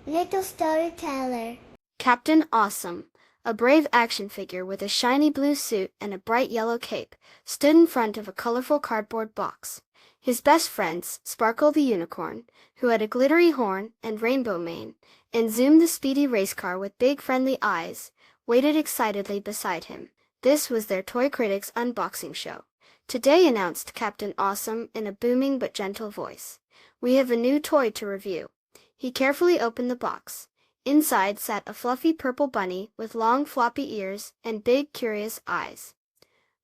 Little storyteller. Captain Awesome, a brave action figure with a shiny blue suit and a bright yellow cape, stood in front of a colorful cardboard box. His best friends, Sparkle the unicorn, who had a glittery horn and rainbow mane, and Zoom the speedy race car with big friendly eyes, waited excitedly beside him. This was their Toy Critics unboxing show. Today, announced Captain Awesome in a booming but gentle voice, we have a new toy to review. He carefully opened the box. Inside sat a fluffy purple bunny with long floppy ears and big curious eyes.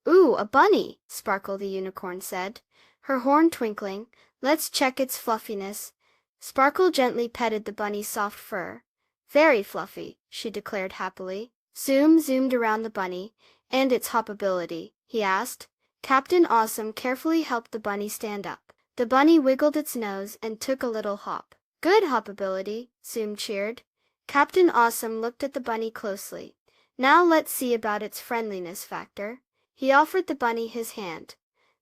"Ooh, a bunny," Sparkle the unicorn said, her horn twinkling. "Let's check its fluffiness." Sparkle gently petted the bunny's soft fur. "Very fluffy," she declared happily. Zoom zoomed around the bunny. "And its hoppability?" he asked. Captain Awesome carefully helped the bunny stand up. The bunny wiggled its nose and took a little hop. "Good hoppability," Zoom cheered. Captain Awesome looked at the bunny closely. "Now let's see about its friendliness factor." He offered the bunny his hand.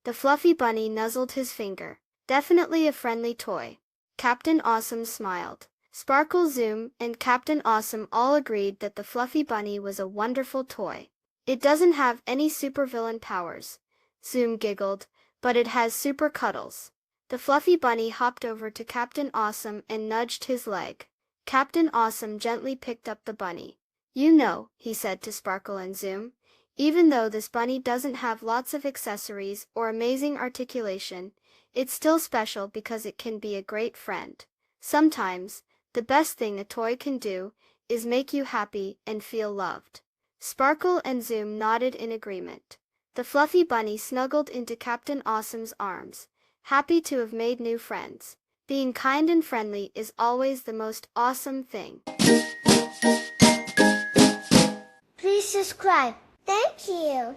The fluffy bunny nuzzled his finger. "Definitely a friendly toy." Captain Awesome smiled. Sparkle, Zoom, and Captain Awesome all agreed that the fluffy bunny was a wonderful toy. "It doesn't have any supervillain powers," Zoom giggled, "but it has super cuddles." The fluffy bunny hopped over to Captain Awesome and nudged his leg. Captain Awesome gently picked up the bunny. "You know," he said to Sparkle and Zoom, "even though this bunny doesn't have lots of accessories or amazing articulation, it's still special because it can be a great friend. Sometimes, the best thing a toy can do is make you happy and feel loved." Sparkle and Zoom nodded in agreement. The fluffy bunny snuggled into Captain Awesome's arms, happy to have made new friends. Being kind and friendly is always the most awesome thing. Please subscribe. Thank you.